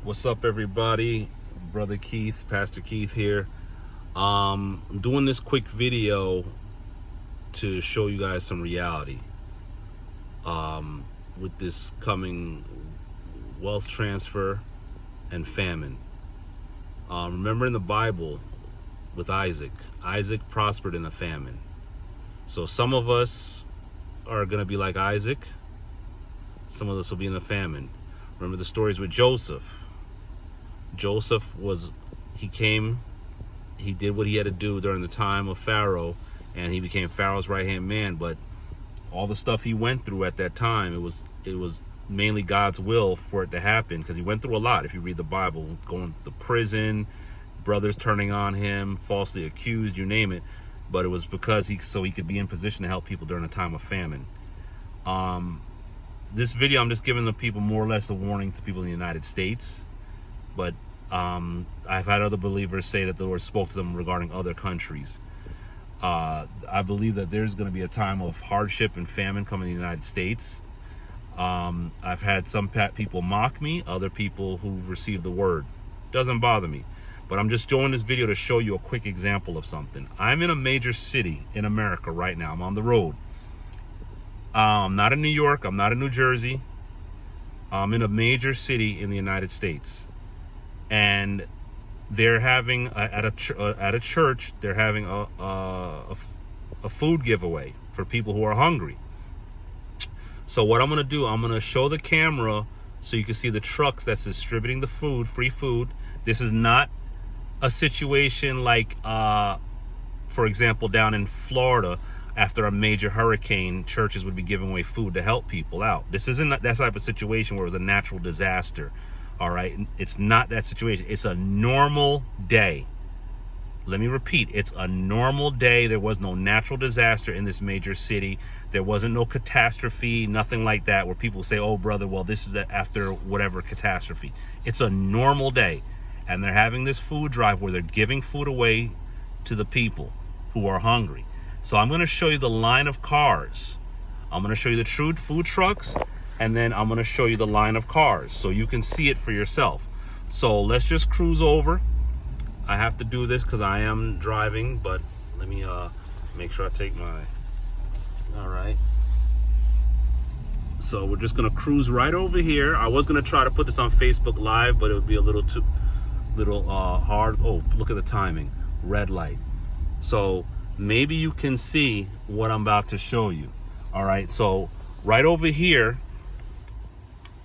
What's up, everybody? Brother Keith, Pastor Keith here. I'm doing this quick video to show you guys some reality with this coming wealth transfer and famine. Remember in the Bible with Isaac prospered in a famine. So some of us are going to be like Isaac. Some of us will be in a famine. Remember the stories with Joseph. He did what he had to do during the time of Pharaoh, and he became Pharaoh's right-hand man. But all the stuff he went through at that time, it was mainly God's will for it to happen, because he went through a lot. If you read the Bible, going to prison, brothers turning on him, falsely accused, you name it. But it was because he could be in position to help people during a time of famine. This video, I'm just giving the people more or less a warning to people in the United States. But I've had other believers say that the Lord spoke to them regarding other countries. I believe that there's going to be a time of hardship and famine coming in the United States. I've had some people mock me, other people who've received the word. Doesn't bother me. But I'm just doing this video to show you a quick example of something. I'm in a major city in America right now. I'm on the road. I'm not in New York. I'm not in New Jersey. I'm in a major city in the United States. And they're having at a church, they're having a food giveaway for people who are hungry. So what I'm going to do, I'm going to show the camera so you can see the trucks that's distributing the food, free food. This is not a situation like, for example, down in Florida, after a major hurricane, churches would be giving away food to help people out. This isn't that type of situation where it was a natural disaster. All right, it's not that situation. It's a normal day. Let me repeat, it's a normal day. There was no natural disaster in this major city. There wasn't no catastrophe, nothing like that, where people say, oh, brother, well, this is after whatever catastrophe. It's a normal day. And they're having this food drive where they're giving food away to the people who are hungry. So I'm going to show you the line of cars. I'm going to show you the true food trucks. And then I'm going to show you the line of cars so you can see it for yourself. So let's just cruise over. I have to do this because I am driving, but let me make sure I take my... All right. So we're just going to cruise right over here. I was going to try to put this on Facebook Live, but it would be a little hard. Oh, look at the timing. Red light. So maybe you can see what I'm about to show you. All right. So right over here,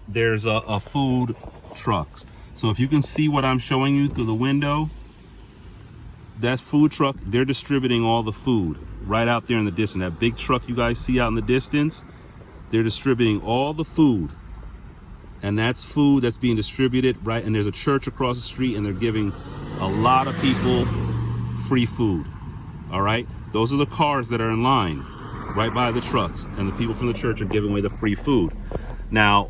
there's a food trucks. So if you can see what I'm showing you through the window, that's food truck. They're distributing all the food right out there in the distance. That big truck you guys see out in the distance, they're distributing all the food. And that's food that's being distributed, right? And there's a church across the street, and they're giving a lot of people free food. All right? Those are the cars that are in line right by the trucks, and the people from the church are giving away the free food. Now,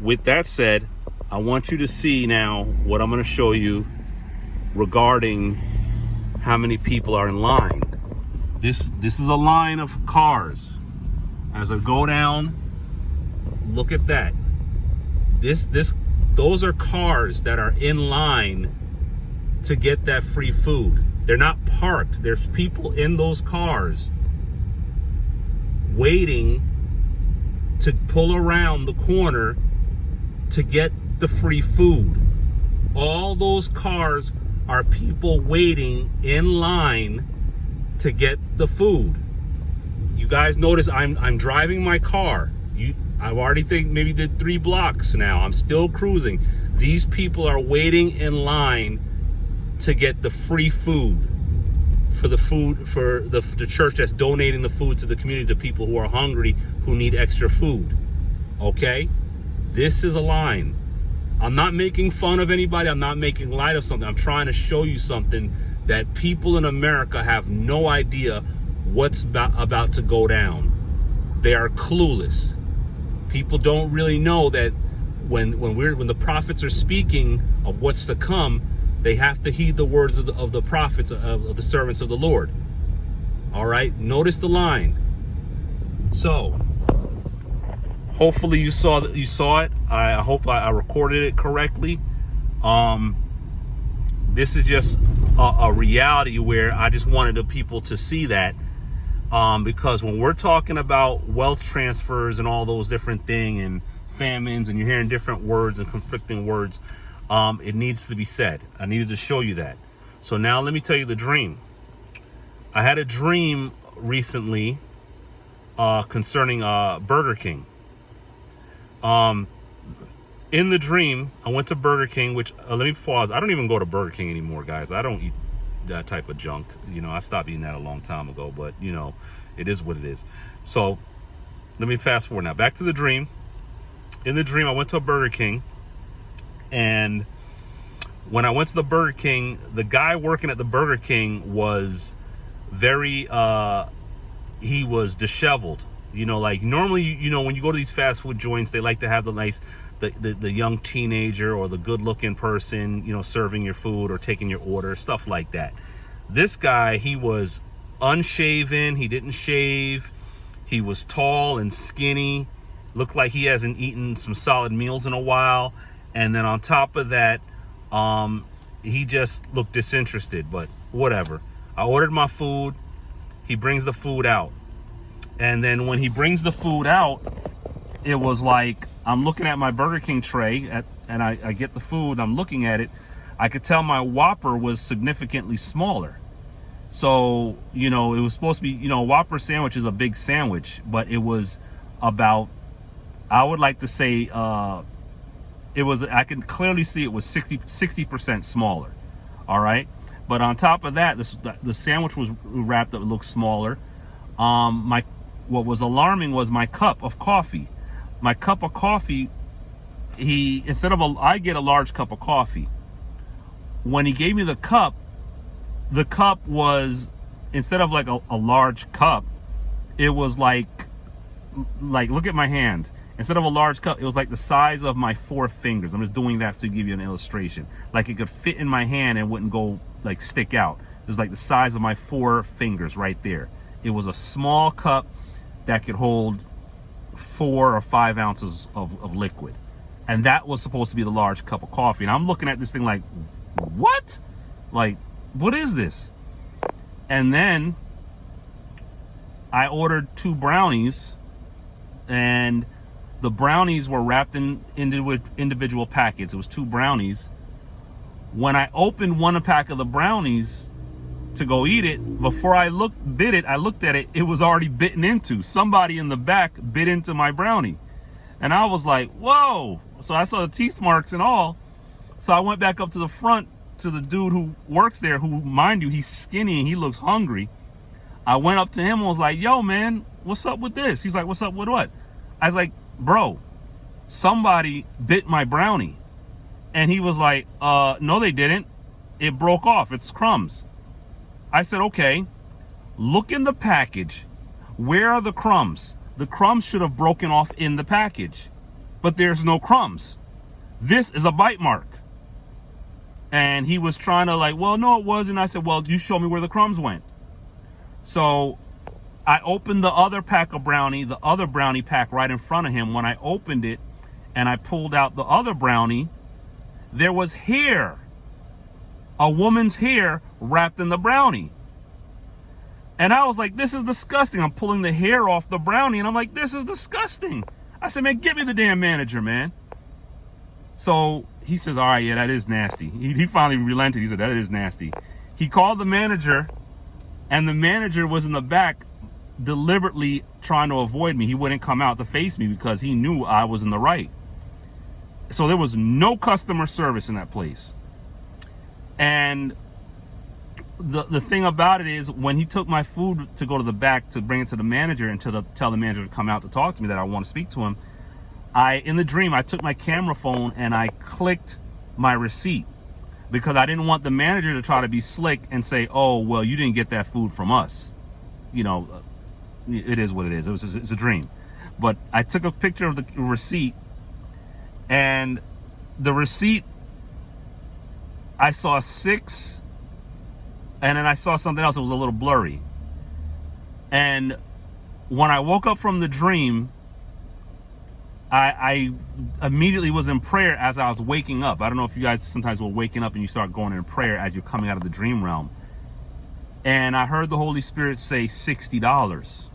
with that said, I want you to see now what I'm going to show you regarding how many people are in line. This is a line of cars. As I go down, look at that. Those are cars that are in line to get that free food. They're not parked. There's people in those cars waiting to pull around the corner to get the free food. All those cars are people waiting in line to get the food. You guys notice I'm driving my car. I've already maybe did 3 blocks now. I'm still cruising. These people are waiting in line to get the free food for the church that's donating the food to the community, to people who are hungry, who need extra food. Okay? This is a line. I'm not making fun of anybody. I'm not making light of something. I'm trying to show you something that people in America have no idea what's about to go down. They are clueless. People don't really know that when the prophets are speaking of what's to come, they have to heed the words of the prophets, of the servants of the Lord. All right? Notice the line. So, hopefully you saw it. I hope I recorded it correctly. This is just a reality where I just wanted the people to see that, because when we're talking about wealth transfers and all those different things and famines, and you're hearing different words and conflicting words, it needs to be said. I needed to show you that. So now let me tell you the dream. I had a dream recently concerning Burger King. In the dream, I went to Burger King, which, let me pause. I don't even go to Burger King anymore, guys. I don't eat that type of junk. You know, I stopped eating that a long time ago, but, you know, it is what it is. So let me fast forward now. Back to the dream. In the dream, I went to a Burger King, and when I went to the Burger King, the guy working at the Burger King was very, he was disheveled. You know, like normally, you know, when you go to these fast food joints, they like to have the nice, the young teenager or the good looking person, you know, serving your food or taking your order, stuff like that. This guy, he was unshaven. He didn't shave. He was tall and skinny. Looked like he hasn't eaten some solid meals in a while. And then on top of that, he just looked disinterested, but whatever. I ordered my food. He brings the food out. And then when he brings the food out, it was like, I'm looking at my Burger King tray, and I get the food, I'm looking at it. I could tell my Whopper was significantly smaller. So, you know, it was supposed to be, you know, a Whopper sandwich is a big sandwich, but it was about, I would like to say, it was, I can clearly see it was 60% smaller. All right. But on top of that, the sandwich was wrapped up, it looked smaller. What was alarming was my cup of coffee. My cup of coffee, I get a large cup of coffee. When he gave me the cup was, instead of like a large cup, it was like, look at my hand. Instead of a large cup, it was like the size of my 4 fingers. I'm just doing that to give you an illustration. Like it could fit in my hand and wouldn't go, like, stick out. It was like the size of my 4 fingers right there. It was a small cup that could hold 4 or 5 ounces of liquid. And that was supposed to be the large cup of coffee. And I'm looking at this thing like, what? Like, what is this? And then I ordered 2 brownies, and the brownies were wrapped in individual packets. It was 2 brownies. When I opened one pack of the brownies to go eat it, before I looked at it, it was already bitten into. Somebody in the back bit into my brownie. And I was like, whoa. So I saw the teeth marks and all. So I went back up to the front to the dude who works there, who, mind you, he's skinny and he looks hungry. I went up to him and was like, yo, man, what's up with this? He's like, what's up with what? I was like, bro, somebody bit my brownie. And he was like, no, they didn't. It broke off. It's crumbs. I said, okay, look in the package. Where are the crumbs? The crumbs should have broken off in the package, but there's no crumbs. This is a bite mark. And he was trying to like, well, no, it wasn't. I said, well, you show me where the crumbs went. So I opened the other pack of brownie, the other brownie pack right in front of him. When I opened it and I pulled out the other brownie, there was hair, a woman's hair wrapped in the brownie. And I was like, this is disgusting. I'm pulling the hair off the brownie and I'm like, this is disgusting. I said, man, get me the damn manager, man. So he says, all right, yeah, that is nasty. He finally relented. He said, that is nasty. He called the manager, and the manager was in the back deliberately trying to avoid me. He wouldn't come out to face me because he knew I was in the right. So there was no customer service in that place. And the thing about it is, when he took my food to go to the back to bring it to the manager and tell the manager to come out to talk to me, that I want to speak to him, in the dream, I took my camera phone and I clicked my receipt because I didn't want the manager to try to be slick and say, oh, well, you didn't get that food from us. You know, it is what it is. It's a dream. But I took a picture of the receipt, and the receipt, I saw 6, and then I saw something else that was a little blurry. And when I woke up from the dream, I immediately was in prayer as I was waking up. I don't know if you guys sometimes were waking up and you start going in prayer as you're coming out of the dream realm. And I heard the Holy Spirit say $60.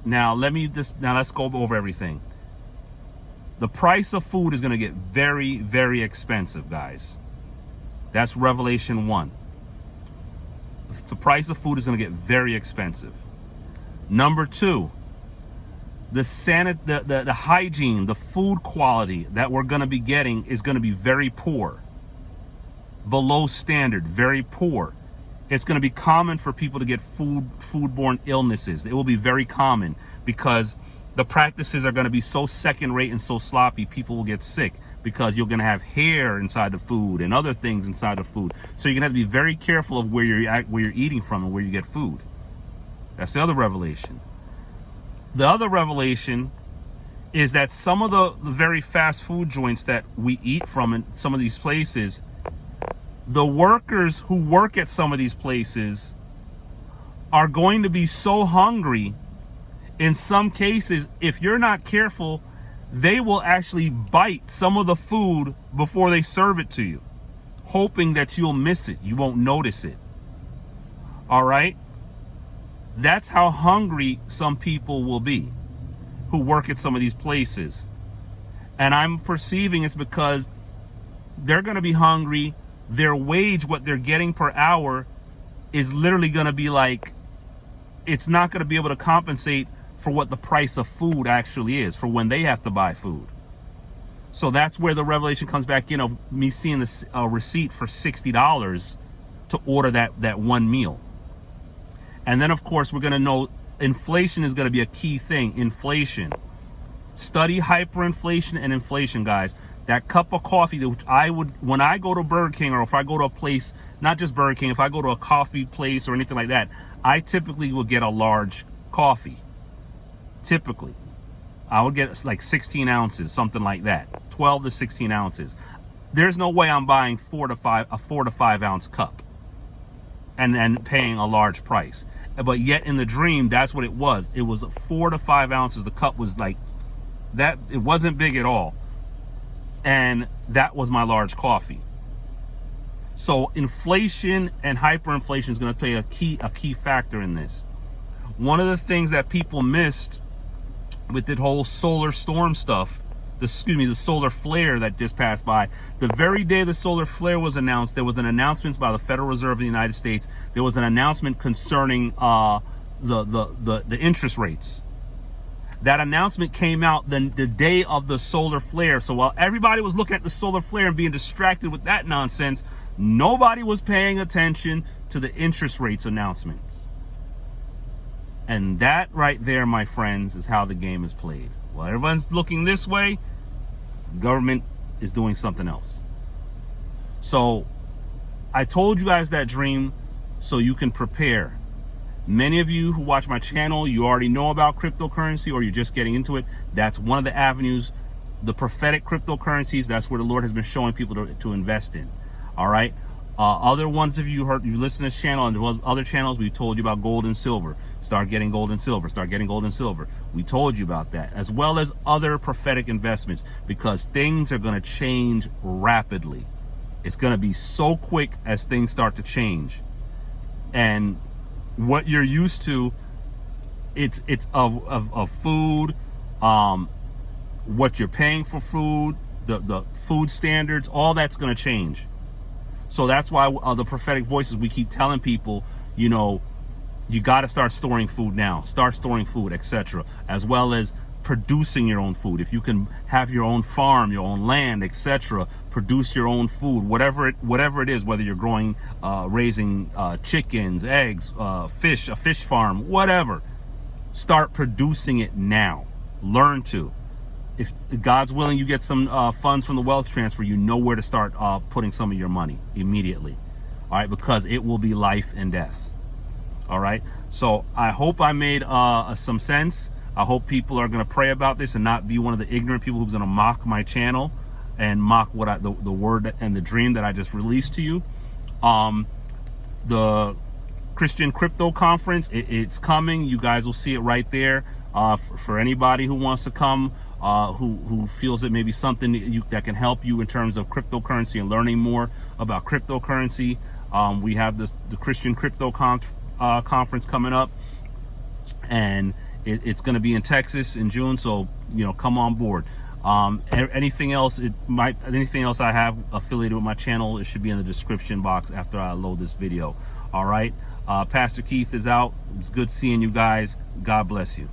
Now let's go over everything. The price of food is going to get very, very expensive, guys. That's Revelation 1. The price of food is going to get very expensive. Number 2, the hygiene, the food quality that we're going to be getting is going to be very poor. Below standard, very poor. It's going to be common for people to get foodborne illnesses. It will be very common because the practices are going to be so second rate and so sloppy, people will get sick because you're going to have hair inside the food and other things inside the food. So you're going to have to be very careful of where you're eating from and where you get food. That's the other revelation. The other revelation is that some of the very fast food joints that we eat from in some of these places, the workers who work at some of these places are going to be so hungry. In some cases, if you're not careful, they will actually bite some of the food before they serve it to you, hoping that you'll miss it. You won't notice it. All right? That's how hungry some people will be who work at some of these places. And I'm perceiving it's because they're going to be hungry. Their wage, what they're getting per hour, is literally going to be like, it's not going to be able to compensate for what the price of food actually is, for when they have to buy food. So that's where the revelation comes back in of me seeing this receipt for $60 to order that one meal. And then, of course, we're going to know inflation is going to be a key thing. Inflation. Study hyperinflation and inflation, guys. That cup of coffee, which I would, when I go to Burger King, or if I go to a place, not just Burger King, if I go to a coffee place or anything like that, I typically will get a large coffee. Typically. I would get like 16 ounces, something like that. 12 to 16 ounces. There's no way I'm buying a 4 to 5 ounce cup and paying a large price. But yet in the dream, that's what it was. It was 4 to 5 ounces. The cup was like that. It wasn't big at all. And that was my large coffee. So inflation and hyperinflation is going to play a key factor in this. One of the things that people missed with the whole solar storm stuff, the solar flare that just passed by, the very day the solar flare was announced, there was an announcement by the Federal Reserve of the United States. There was an announcement concerning the interest rates. That announcement came out the day of the solar flare. So while everybody was looking at the solar flare and being distracted with that nonsense, nobody was paying attention to the interest rates announcements. And that right there, my friends, is how the game is played. While everyone's looking this way, government is doing something else. So I told you guys that dream so you can prepare. Many of you who watch my channel, you already know about cryptocurrency or you're just getting into it. That's one of the avenues, the prophetic cryptocurrencies. That's where the Lord has been showing people to invest in. All right. Other ones of you listen to this channel and other channels, we told you about gold and silver. Start getting gold and silver. Start getting gold and silver. We told you about that, as well as other prophetic investments, because things are going to change rapidly. It's going to be so quick as things start to change. And what you're used to, it's of food, what you're paying for food, the food standards, all that's going to change. So that's why the prophetic voices, we keep telling people, you know, you got to start storing food now. Start storing food, etc. As well as producing your own food. If you can have your own farm, your own land, etc. Produce your own food, whatever it is, whether you're growing, raising chickens, eggs, fish, a fish farm, whatever. Start producing it now. Learn to. If God's willing, you get some funds from the wealth transfer, you know where to start putting some of your money immediately. All right, because it will be life and death. All right. So I hope I made some sense. I hope people are going to pray about this and not be one of the ignorant people who's going to mock my channel and mock what the word and the dream that I just released to you. The Christian Crypto Conference, it's coming. You guys will see it right there. for anybody who wants to come, who feels it may be something that can help you in terms of cryptocurrency and learning more about cryptocurrency. We have the Christian Crypto Conference coming up, and it's going to be in Texas in June, so come on board. Anything else I have affiliated with my channel, it should be in the description box after I load this video. All right, Pastor Keith is out. It's good seeing you guys. God bless you.